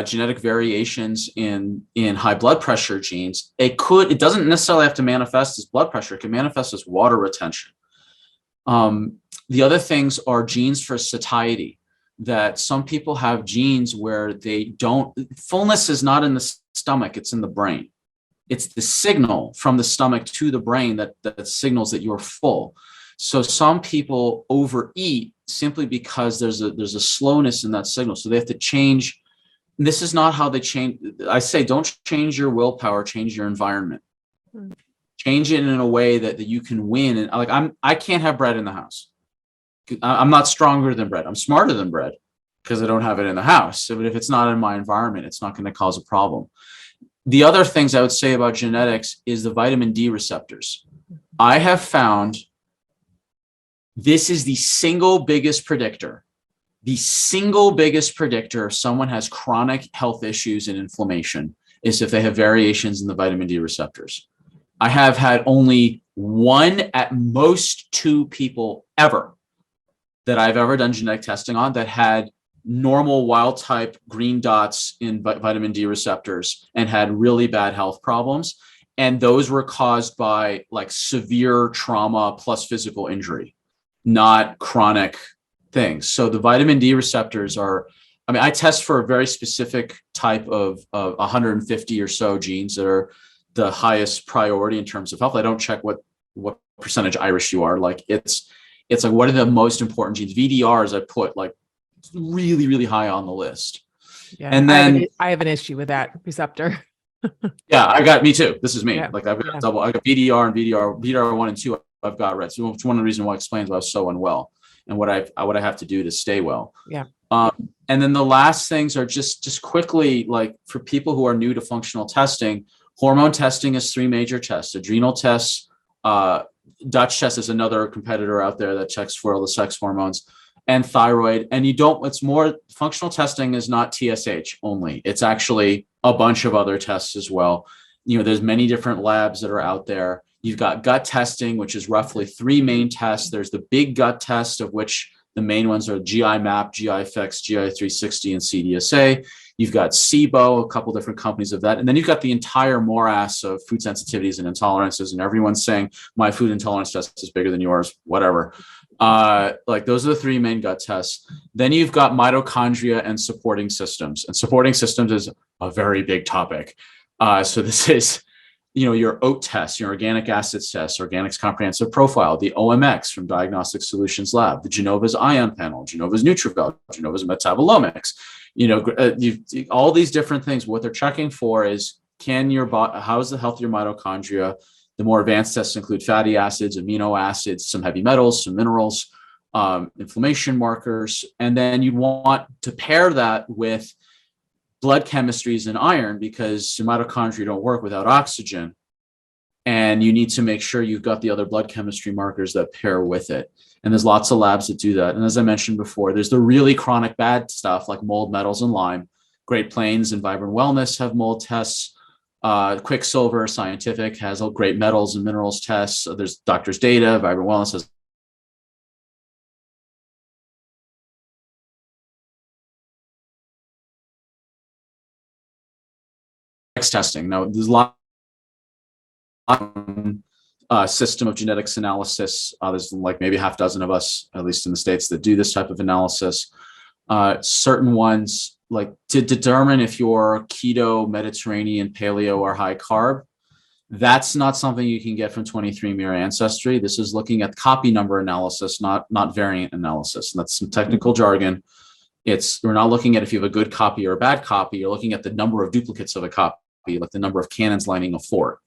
genetic variations in high blood pressure genes, it doesn't necessarily have to manifest as blood pressure. It can manifest as water retention. The other things are genes for satiety, that some people have genes where fullness is not in the stomach, it's in the brain. It's the signal from the stomach to the brain that signals that you're full. So some people overeat simply because there's a slowness in that signal. So they have to change. This is not how they change. I say, don't change your willpower, change your environment. Change it in a way that you can win. And like, I can't have bread in the house. I'm not stronger than bread. I'm smarter than bread because I don't have it in the house. So, but if it's not in my environment, it's not going to cause a problem. The other things I would say about genetics is the vitamin D receptors. I have found this is the single biggest predictor. The single biggest predictor if someone has chronic health issues and inflammation is if they have variations in the vitamin D receptors. I have had only one, at most two people ever that I've ever done genetic testing on that had normal wild type green dots in vitamin D receptors and had really bad health problems. And those were caused by like severe trauma plus physical injury, not chronic things. So the vitamin D receptors I test for a very specific type of 150 or so genes that are the highest priority in terms of health. I don't check what percentage Irish you are. Like it's like, what are the most important genes? VDRs I put like really, really high on the list. Yeah. And then I have an issue with that receptor. Yeah, me too. This is me. Yeah. Like I've got double, I got VDR and VDR 1 and 2. I've got red. So it's one of the reasons why it explains why I was so unwell and what I have to do to stay well. Yeah. And then the last things are just quickly, like for people who are new to functional testing, hormone testing is 3 major tests: adrenal tests, Dutch test is another competitor out there that checks for all the sex hormones, and thyroid. And it's more, functional testing is not TSH only. It's actually a bunch of other tests as well. There's many different labs that are out there. You've got gut testing, which is roughly 3 main tests. There's the big gut test, of which The main ones are GI Map, GI Effects, GI 360, and CDSA. You've got SIBO, a couple different companies of that. And then you've got the entire morass of food sensitivities and intolerances, and everyone's saying my food intolerance test is bigger than yours, whatever. Like those are the three main gut tests. Then you've got mitochondria and supporting systems. And supporting systems is a very big topic. So this is, your OAT test, your organic acids test, Organics Comprehensive Profile, the OMX from Diagnostic Solutions Lab, the Genova's Ion Panel, Genova's Nutrival, Genova's Metabolomics, all these different things. What they're checking for is, how is the health of your mitochondria? The more advanced tests include fatty acids, amino acids, some heavy metals, some minerals, inflammation markers. And then you want to pair that with blood chemistries and iron, because your mitochondria don't work without oxygen. And you need to make sure you've got the other blood chemistry markers that pair with it. And there's lots of labs that do that. And as I mentioned before, there's the really chronic bad stuff like mold, metals, and Lyme. Great Plains and Vibrant Wellness have mold tests. Quicksilver Scientific has great metals and minerals tests. There's Doctor's Data. Vibrant Wellness has testing. Now, there's a lot system of genetics analysis. There's like maybe half dozen of us, at least in the States, that do this type of analysis. Certain ones, like to determine if you're keto, Mediterranean, paleo, or high carb, that's not something you can get from 23andMe or Ancestry. This is looking at copy number analysis, not variant analysis. And that's some technical jargon. We're not looking at if you have a good copy or a bad copy. You're looking at the number of duplicates of a copy, like the number of cannons lining a fort.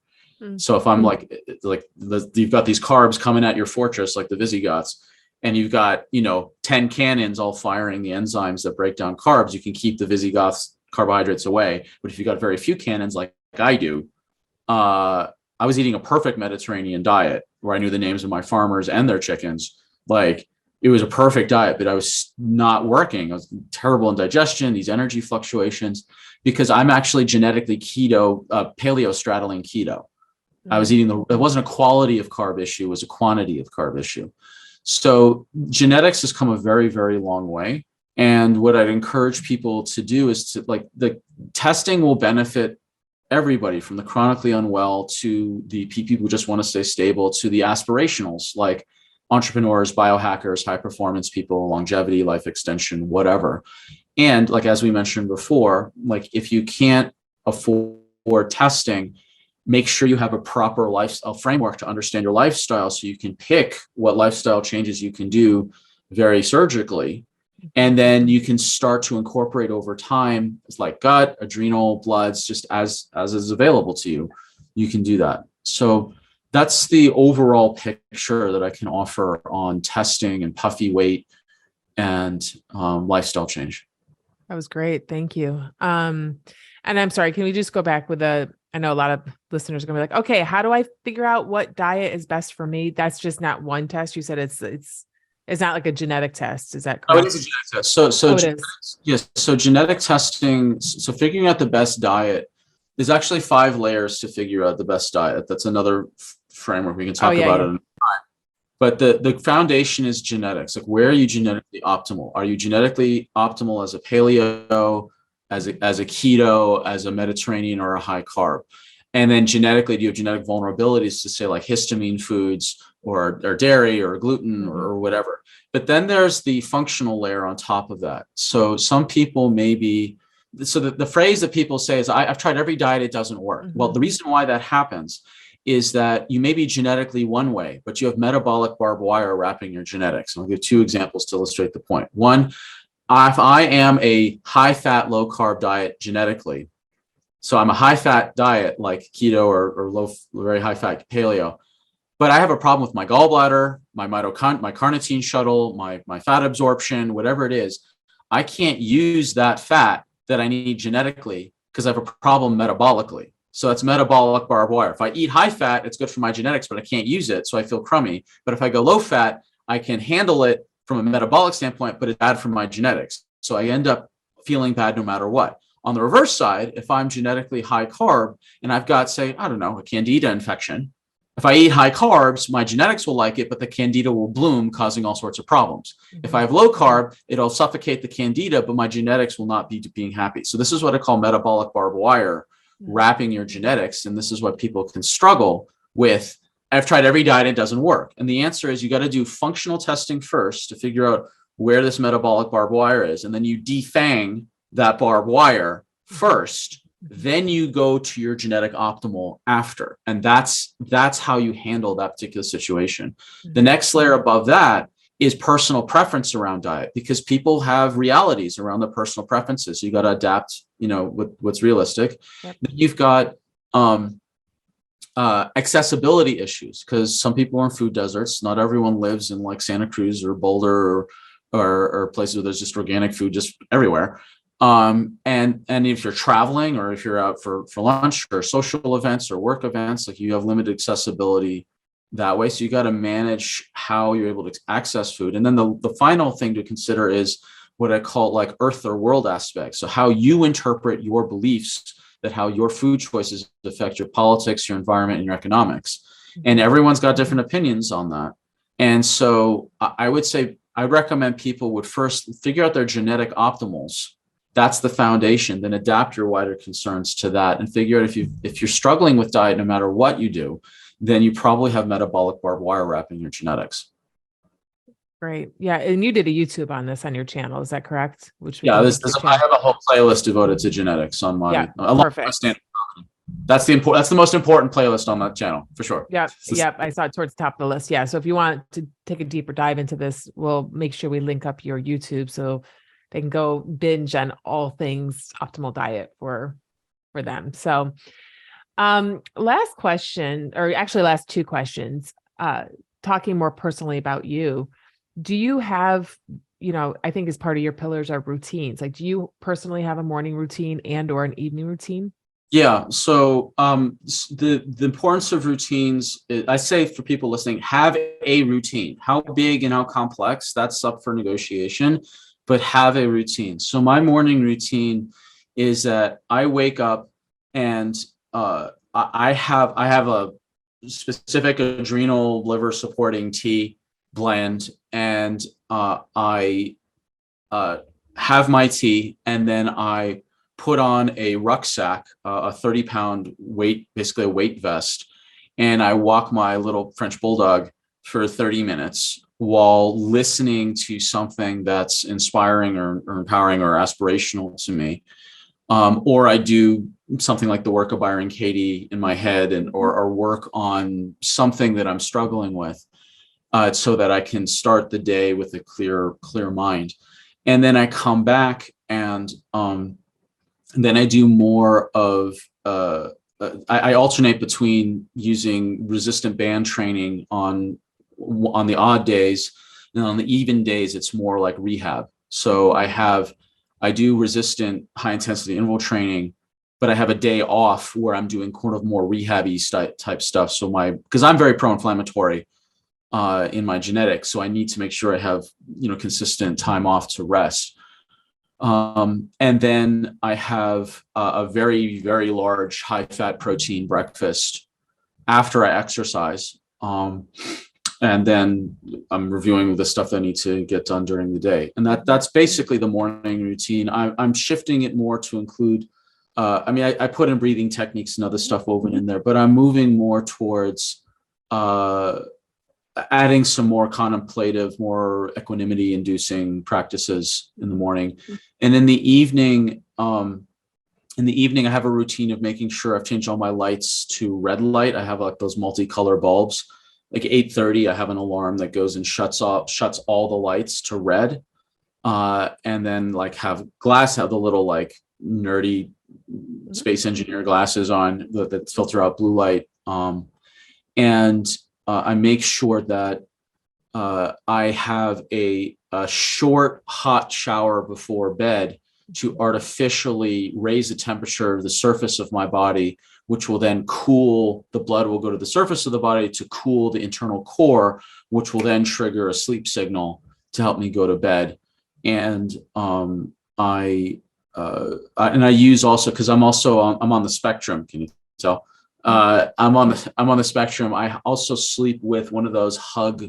So if I'm you've got these carbs coming at your fortress, like the Visigoths, and you've got, 10 cannons all firing the enzymes that break down carbs, you can keep the Visigoths carbohydrates away. But if you've got very few cannons like I do, I was eating a perfect Mediterranean diet where I knew the names of my farmers and their chickens. Like, it was a perfect diet, but I was not working. I was terrible in digestion, these energy fluctuations, because I'm actually genetically keto, paleo straddling keto. I was eating it wasn't a quality of carb issue, it was a quantity of carb issue. So genetics has come a very, very long way. And what I'd encourage people to do is the testing will benefit everybody, from the chronically unwell to the people who just want to stay stable, to the aspirationals like entrepreneurs, biohackers, high performance people, longevity, life extension, whatever. And as we mentioned before, if you can't afford testing, make sure you have a proper lifestyle framework to understand your lifestyle, so you can pick what lifestyle changes you can do very surgically. And then you can start to incorporate over time, like gut, adrenal, bloods, just as is available to you. You can do that. So that's the overall picture that I can offer on testing and puffy weight and lifestyle change. That was great. Thank you. And I'm sorry, can we just go back with I know a lot of listeners are going to be like, okay, how do I figure out what diet is best for me? That's just not one test. You said it's not like a genetic test. Is that correct? Oh, it is a genetic test. Yes. So genetic testing, so figuring out the best diet, there's actually 5 layers to figure out the best diet. That's another framework we can talk about it. But the foundation is genetics. Like, where are you genetically optimal? Are you genetically optimal as a paleo, as a keto, as a Mediterranean, or a high carb? And then genetically, do you have genetic vulnerabilities to say like histamine foods or dairy or gluten or whatever? But then there's the functional layer on top of that. So some people the phrase that people say is, I've tried every diet, it doesn't work. Well, the reason why that happens is that you may be genetically one way, but you have metabolic barbed wire wrapping your genetics. And I'll give 2 examples to illustrate the point. One, if I am a high fat, low carb diet genetically, so I'm a high fat diet like keto or low, very high fat paleo, but I have a problem with my gallbladder, my carnitine shuttle, my fat absorption, whatever it is. I can't use that fat that I need genetically because I have a problem metabolically. So that's metabolic barbed wire. If I eat high fat, it's good for my genetics, but I can't use it, so I feel crummy. But if I go low fat, I can handle it from a metabolic standpoint, but it's bad for my genetics. So I end up feeling bad no matter what. On the reverse side, if I'm genetically high carb and I've got, say, I don't know, a candida infection, If I eat high carbs, my genetics will like it, but the candida will bloom, causing all sorts of problems. If I have low carb, it'll suffocate the candida, but my genetics will not be being happy. So this is what I call metabolic barbed wire, wrapping your genetics. And this is what people can struggle with. I've tried every diet, it doesn't work. And the answer is you got to do functional testing first to figure out where this metabolic barbed wire is. And then you defang that barbed wire first. Then you go to your genetic optimal after. And that's how you handle that particular situation. The next layer above that is personal preference around diet, because people have realities around their personal preferences. You got to adapt, with what's realistic. Yep. Then you've got accessibility issues, because some people are in food deserts. Not everyone lives in like Santa Cruz or Boulder or places where there's just organic food just everywhere. And if you're traveling or if you're out for lunch or social events or work events, like you have limited accessibility that way. So you got to manage how you're able to access food. And then the final thing to consider is what I call like earth or world aspects. So how you interpret your beliefs, that how your food choices affect your politics, your environment, and your economics. And everyone's got different opinions on that. And so I would say, I recommend people would first figure out their genetic optimals. That's the foundation. Then adapt your wider concerns to that and figure out if you're struggling with diet, no matter what you do, then you probably have metabolic barbed wire wrapping your genetics. Great. Yeah. And you did a YouTube on this on your channel. Is that correct? I have a whole playlist devoted to genetics on my, perfect. That's the most important playlist on that channel for sure. Yep. I saw it towards the top of the list. Yeah. So if you want to take a deeper dive into this, we'll make sure we link up your YouTube so they can go binge on all things optimal diet for them. So last question, or actually last two questions, talking more personally about you. Do you have, I think as part of your pillars are routines. Like, do you personally have a morning routine and or an evening routine? Yeah. So the importance of routines, I say for people listening, have a routine. How big and how complex, that's up for negotiation, but have a routine. So my morning routine is that I wake up and I have a specific adrenal liver supporting tea blend, and I have my tea, and then I put on a rucksack, a 30-pound weight, basically a weight vest, and I walk my little French bulldog for 30 minutes while listening to something that's inspiring or empowering or aspirational to me. Or I do something like the work of Byron Katie in my head, or work on something that I'm struggling with, so that I can start the day with a clear mind. And then I come back and then I do more of, I alternate between using resistant band training on the odd days, and on the even days, it's more like rehab. So I do resistant high intensity interval training, but I have a day off where I'm doing kind of more rehab-y type stuff. So because I'm very pro-inflammatory in my genetics, so I need to make sure I have, consistent time off to rest. And then I have a very, very large high-fat protein breakfast after I exercise. And then I'm reviewing the stuff that I need to get done during the day. And that's basically the morning routine. I'm shifting it more to include, I put in breathing techniques and other stuff woven in there, but I'm moving more towards adding some more contemplative, more equanimity inducing practices in the morning. And in the evening, I have a routine of making sure I've changed all my lights to red light. I have like those multicolor bulbs. Like 8:30, I have an alarm that goes and shuts all the lights to red. And then like have the little like nerdy space engineer glasses on that filter out blue light. And I make sure that I have a short hot shower before bed to artificially raise the temperature of the surface of my body, which will then cool, the blood will go to the surface of the body to cool the internal core, which will then trigger a sleep signal to help me go to bed. And I use also, because I'm on the spectrum, can you tell? I'm on the spectrum. I also sleep with one of those hug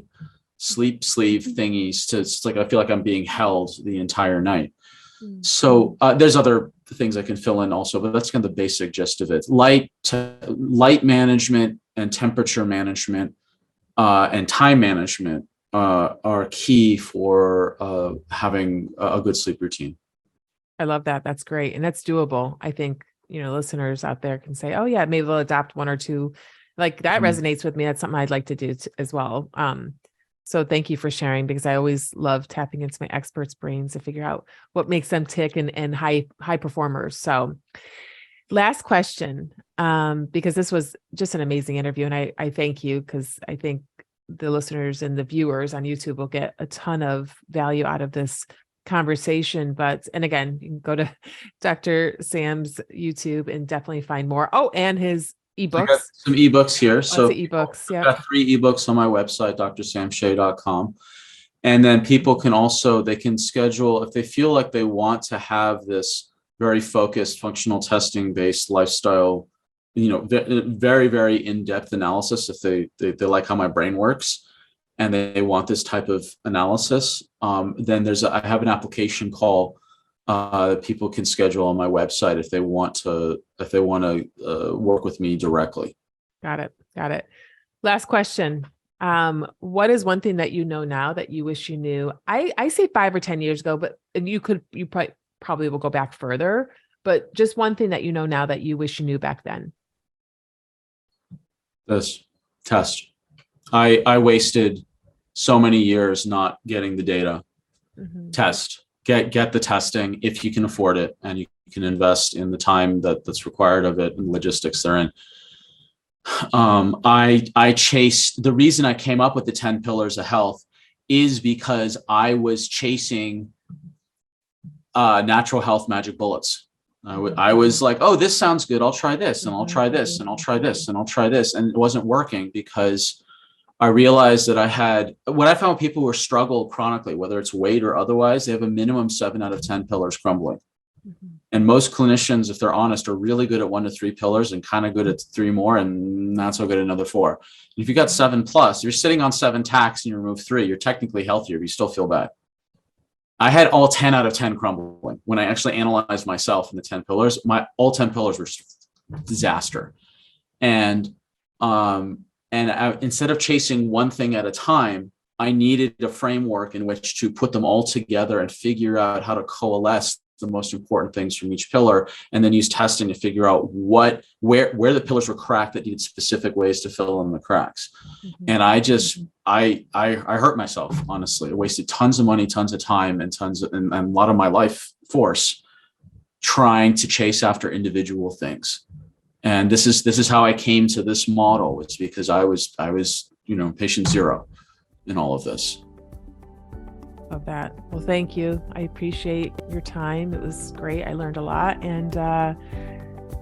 sleep sleeve thingies it's like I feel like I'm being held the entire night. So there's other things I can fill in also, but that's kind of the basic gist of it. Light management and temperature management and time management are key for having a good sleep routine. I love that. That's great. And that's doable. I think, listeners out there can say, oh yeah, maybe they'll adopt one or two. Like that resonates with me. That's something I'd like to do as well. So thank you for sharing, because I always love tapping into my experts' brains to figure out what makes them tick and high performers. So last question, because this was just an amazing interview. And I thank you, because I think the listeners and the viewers on YouTube will get a ton of value out of this conversation. And again, you can go to Dr. Sam's YouTube and definitely find more. Oh, and his ebooks. I got some ebooks here. Lots of ebooks. Yeah. I've got 3 ebooks on my website, drsamshay.com. And then people they can schedule, if they feel like they want to have this very focused functional testing based lifestyle, very, very in-depth analysis. If they like how my brain works and they want this type of analysis, then I have an application call that people can schedule on my website if they want to work with me directly. Got it. Last question. What is one thing that you know now that you wish you knew? I say 5 or 10 years ago, but you probably will go back further, but just one thing that you know now that you wish you knew back then. This test. I wasted so many years not getting the data. Test. Get the testing if you can afford it, and you can invest in the time that's required of it and logistics therein. I chased, the reason I came up with the 10 pillars of health is because I was chasing natural health magic bullets. I was like, oh, this sounds good. I'll try this, and I'll try this, and I'll try this, and I'll try this. And it wasn't working because I realized that what I found people who struggle chronically, whether it's weight or otherwise, they have a minimum 7 out of 10 pillars crumbling. And most clinicians, if they're honest, are really good at 1 to 3 pillars and kind of good at 3 more and not so good at another 4. If you got 7+, you're sitting on 7 tacks and you remove 3, you're technically healthier, but you still feel bad. I had all 10 out of 10 crumbling. When I actually analyzed myself in the 10 pillars, all 10 pillars were disaster. And instead of chasing one thing at a time, I needed a framework in which to put them all together and figure out how to coalesce the most important things from each pillar, and then use testing to figure out where the pillars were cracked that needed specific ways to fill in the cracks. And I hurt myself, honestly. I wasted tons of money, tons of time, and a lot of my life force trying to chase after individual things. And this is how I came to this model. It's because I was patient 0 in all of this. Love that. Well, thank you. I appreciate your time. It was great. I learned a lot, and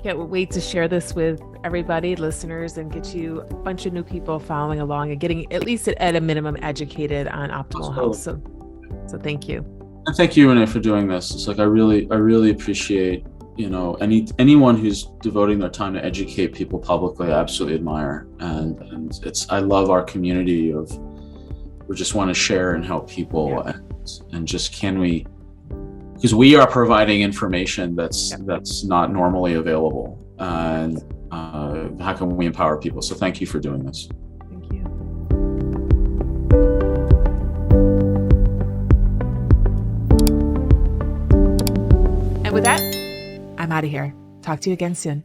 can't wait to share this with everybody, listeners, and get you a bunch of new people following along and getting at least at a minimum educated on optimal health. So thank you. And thank you, Renee, for doing this. It's like I really appreciate anyone who's devoting their time to educate people publicly. I absolutely admire, and I love our community of. We just want to share and help people, and just because we are providing information that's not normally available, and how can we empower people? So thank you for doing this. Thank you. And with that, I'm out of here. Talk to you again soon.